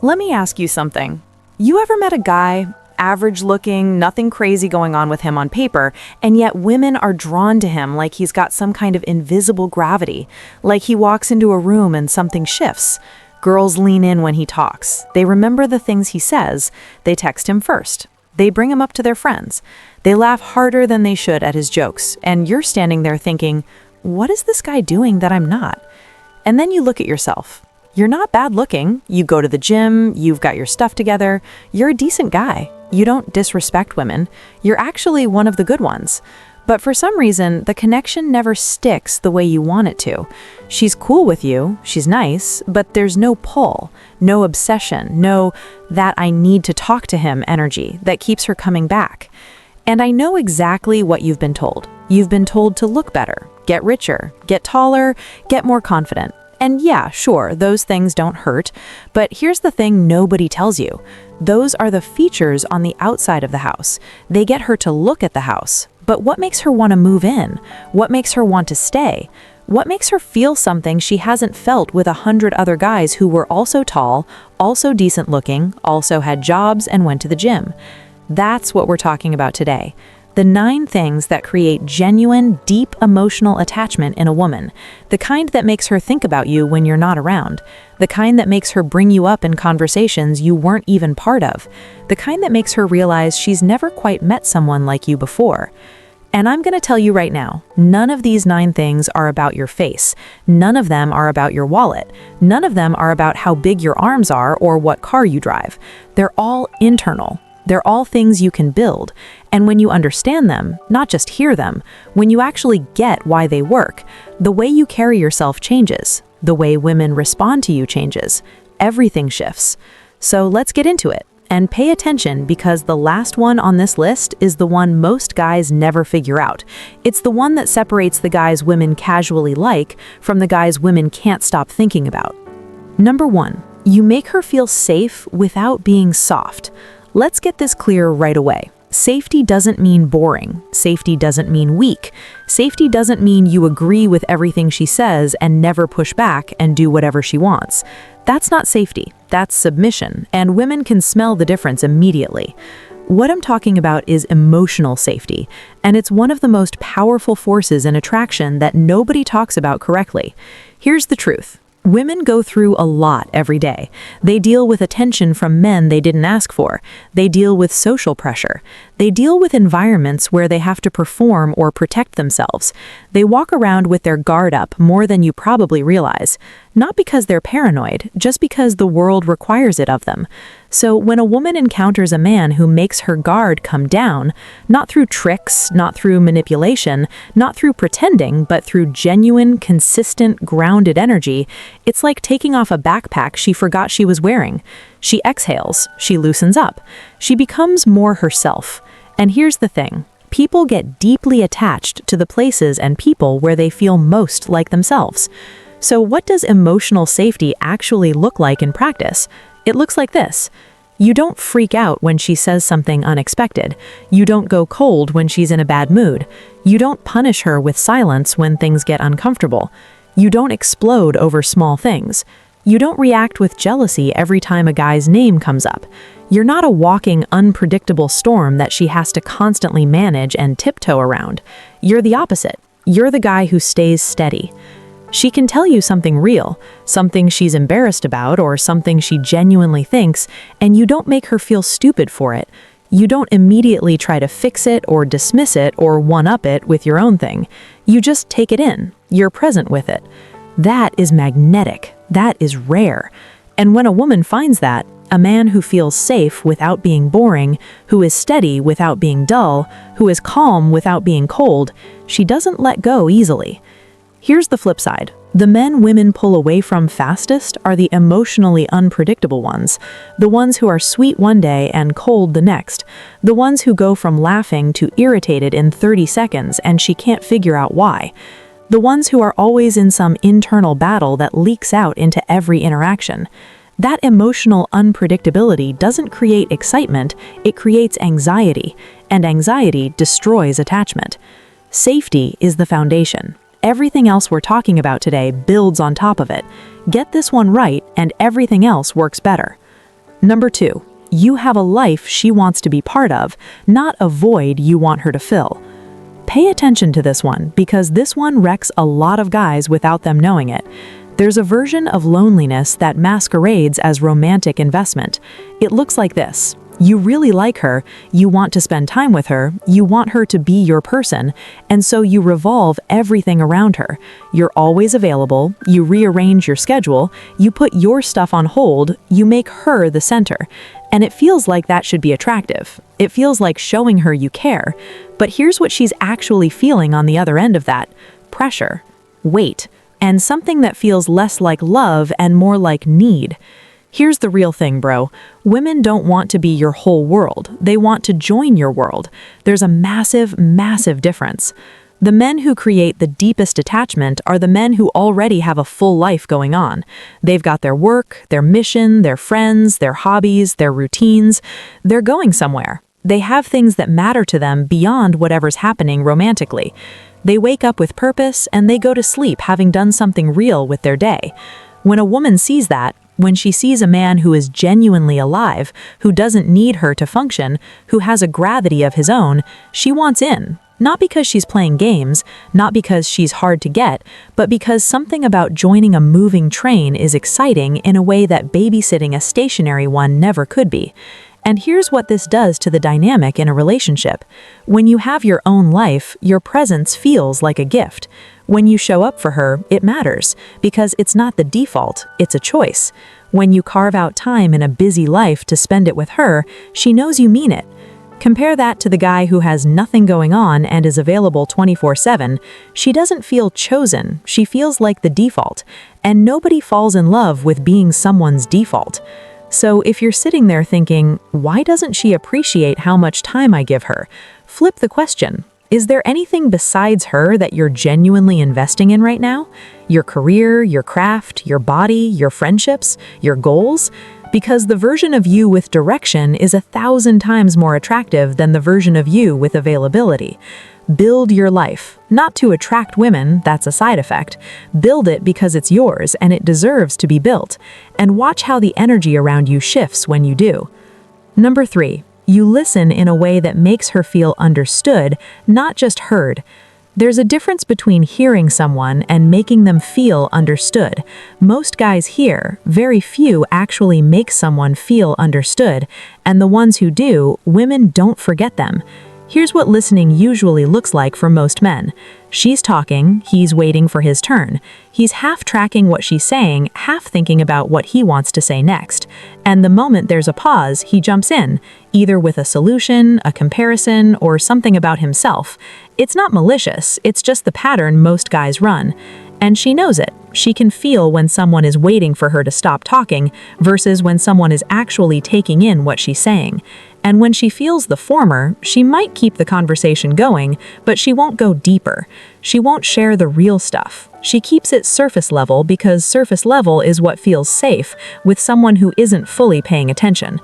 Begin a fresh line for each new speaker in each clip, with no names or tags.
Let me ask you something. You ever met a guy, average looking, nothing crazy going on with him on paper, and yet women are drawn to him like he's got some kind of invisible gravity, like he walks into a room and something shifts? Girls lean in when he talks. They remember the things he says. They text him first. They bring him up to their friends. They laugh harder than they should at his jokes, and you're standing there thinking, what is this guy doing that I'm not? And then you look at yourself. You're not bad looking. You go to the gym, you've got your stuff together. You're a decent guy. You don't disrespect women. You're actually one of the good ones. But for some reason, the connection never sticks the way you want it to. She's cool with you, she's nice, but there's no pull, no obsession, no that I need to talk to him energy that keeps her coming back. And I know exactly what you've been told. You've been told to look better, get richer, get taller, get more confident. And yeah, sure, those things don't hurt, but here's the thing nobody tells you. Those are the features on the outside of the house. They get her to look at the house. But what makes her want to move in? What makes her want to stay? What makes her feel something she hasn't felt with 100 other guys who were also tall, also decent looking, also had jobs and went to the gym? That's what we're talking about today. The 9 things that create genuine, deep emotional attachment in a woman. The kind that makes her think about you when you're not around. The kind that makes her bring you up in conversations you weren't even part of. The kind that makes her realize she's never quite met someone like you before. And I'm going to tell you right now, none of these 9 things are about your face. None of them are about your wallet. None of them are about how big your arms are or what car you drive. They're all internal. They're all things you can build. And when you understand them, not just hear them, when you actually get why they work, the way you carry yourself changes. The way women respond to you changes. Everything shifts. So let's get into it. And pay attention because the last one on this list is the one most guys never figure out. It's the one that separates the guys women casually like from the guys women can't stop thinking about. Number 1, you make her feel safe without being soft. Let's get this clear right away. Safety doesn't mean boring. Safety doesn't mean weak. Safety doesn't mean you agree with everything she says and never push back and do whatever she wants. That's not safety. That's submission, and women can smell the difference immediately. What I'm talking about is emotional safety, and it's one of the most powerful forces in attraction that nobody talks about correctly. Here's the truth. Women go through a lot every day. They deal with attention from men they didn't ask for. They deal with social pressure. They deal with environments where they have to perform or protect themselves. They walk around with their guard up more than you probably realize. Not because they're paranoid, just because the world requires it of them. So when a woman encounters a man who makes her guard come down, not through tricks, not through manipulation, not through pretending, but through genuine, consistent, grounded energy, it's like taking off a backpack she forgot she was wearing. She exhales, she loosens up, she becomes more herself. And here's the thing. People get deeply attached to the places and people where they feel most like themselves. So what does emotional safety actually look like in practice? It looks like this. You don't freak out when she says something unexpected. You don't go cold when she's in a bad mood. You don't punish her with silence when things get uncomfortable. You don't explode over small things. You don't react with jealousy every time a guy's name comes up. You're not a walking, unpredictable storm that she has to constantly manage and tiptoe around. You're the opposite. You're the guy who stays steady. She can tell you something real, something she's embarrassed about or something she genuinely thinks, and you don't make her feel stupid for it. You don't immediately try to fix it or dismiss it or one-up it with your own thing. You just take it in. You're present with it. That is magnetic. That is rare. And when a woman finds that, a man who feels safe without being boring, who is steady without being dull, who is calm without being cold, she doesn't let go easily. Here's the flip side. The men women pull away from fastest are the emotionally unpredictable ones. The ones who are sweet one day and cold the next. The ones who go from laughing to irritated in 30 seconds and she can't figure out why. The ones who are always in some internal battle that leaks out into every interaction. That emotional unpredictability doesn't create excitement, it creates anxiety, and anxiety destroys attachment. Safety is the foundation. Everything else we're talking about today builds on top of it. Get this one right, and everything else works better. Number 2, you have a life she wants to be part of, not a void you want her to fill. Pay attention to this one, because this one wrecks a lot of guys without them knowing it. There's a version of loneliness that masquerades as romantic investment. It looks like this. You really like her, you want to spend time with her, you want her to be your person, and so you revolve everything around her. You're always available, you rearrange your schedule, you put your stuff on hold, you make her the center. And it feels like that should be attractive. It feels like showing her you care. But here's what she's actually feeling on the other end of that: pressure, weight, and something that feels less like love and more like need. Here's the real thing, bro. Women don't want to be your whole world. They want to join your world. There's a massive, massive difference. The men who create the deepest attachment are the men who already have a full life going on. They've got their work, their mission, their friends, their hobbies, their routines. They're going somewhere. They have things that matter to them beyond whatever's happening romantically. They wake up with purpose and they go to sleep having done something real with their day. When a woman sees that, when she sees a man who is genuinely alive, who doesn't need her to function, who has a gravity of his own, she wants in. Not because she's playing games, not because she's hard to get, but because something about joining a moving train is exciting in a way that babysitting a stationary one never could be. And here's what this does to the dynamic in a relationship. When you have your own life, your presence feels like a gift. When you show up for her, it matters, because it's not the default, it's a choice. When you carve out time in a busy life to spend it with her, she knows you mean it. Compare that to the guy who has nothing going on and is available 24/7. She doesn't feel chosen, she feels like the default. And nobody falls in love with being someone's default. So if you're sitting there thinking, why doesn't she appreciate how much time I give her? Flip the question. Is there anything besides her that you're genuinely investing in right now? Your career, your craft, your body, your friendships, your goals? Because the version of you with direction is 1,000 times more attractive than the version of you with availability. Build your life, not to attract women, that's a side effect. Build it because it's yours and it deserves to be built. And watch how the energy around you shifts when you do. Number 3, you listen in a way that makes her feel understood, not just heard. There's a difference between hearing someone and making them feel understood. Most guys hear, very few actually make someone feel understood, and the ones who do, women don't forget them. Here's what listening usually looks like for most men. She's talking, he's waiting for his turn. He's half tracking what she's saying, half thinking about what he wants to say next. And the moment there's a pause, he jumps in, either with a solution, a comparison, or something about himself. It's not malicious, it's just the pattern most guys run. And she knows it. She can feel when someone is waiting for her to stop talking versus when someone is actually taking in what she's saying. And when she feels the former, she might keep the conversation going, but she won't go deeper. She won't share the real stuff. She keeps it surface level because surface level is what feels safe with someone who isn't fully paying attention.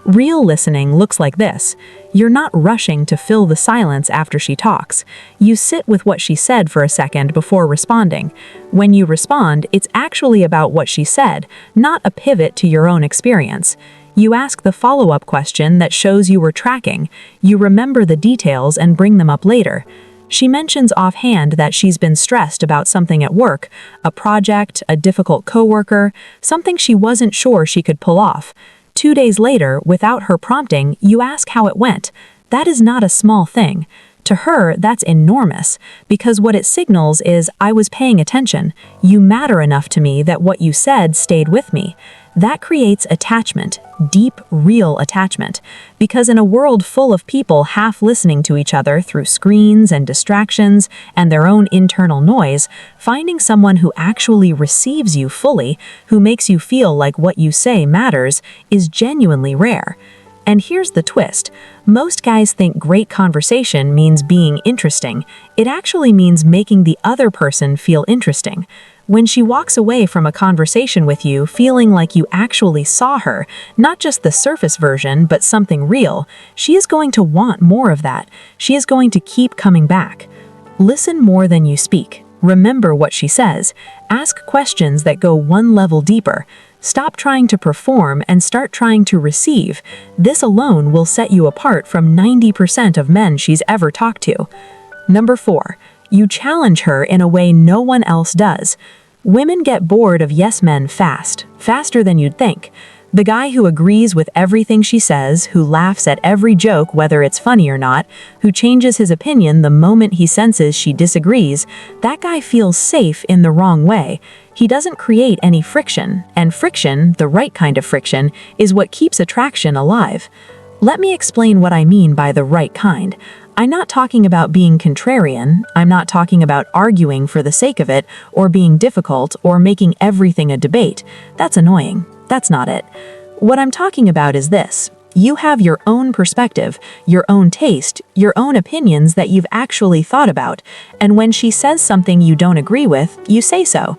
Real listening looks like this. You're not rushing to fill the silence after she talks. You sit with what she said for a second before responding. When you respond, it's actually about what she said, not a pivot to your own experience. You ask the follow-up question that shows you were tracking. You remember the details and bring them up later. She mentions offhand that she's been stressed about something at work, a project, a difficult coworker, something she wasn't sure she could pull off. 2 days later, without her prompting, you ask how it went. That is not a small thing. To her, that's enormous, because what it signals is, I was paying attention. You matter enough to me that what you said stayed with me. That creates attachment, deep, real attachment. Because in a world full of people half listening to each other through screens and distractions and their own internal noise, finding someone who actually receives you fully, who makes you feel like what you say matters, is genuinely rare. And here's the twist. Most guys think great conversation means being interesting. It actually means making the other person feel interesting. When she walks away from a conversation with you feeling like you actually saw her, not just the surface version, but something real, she is going to want more of that. She is going to keep coming back. Listen more than you speak. Remember what she says. Ask questions that go one level deeper. Stop trying to perform and start trying to receive. This alone will set you apart from 90% of men she's ever talked to. Number 4, you challenge her in a way no one else does. Women get bored of yes men fast, faster than you'd think. The guy who agrees with everything she says, who laughs at every joke whether it's funny or not, who changes his opinion the moment he senses she disagrees, that guy feels safe in the wrong way. He doesn't create any friction, and friction, the right kind of friction, is what keeps attraction alive. Let me explain what I mean by the right kind. I'm not talking about being contrarian, I'm not talking about arguing for the sake of it, or being difficult, or making everything a debate. That's annoying. That's not it. What I'm talking about is this. You have your own perspective, your own taste, your own opinions that you've actually thought about, and when she says something you don't agree with, you say so.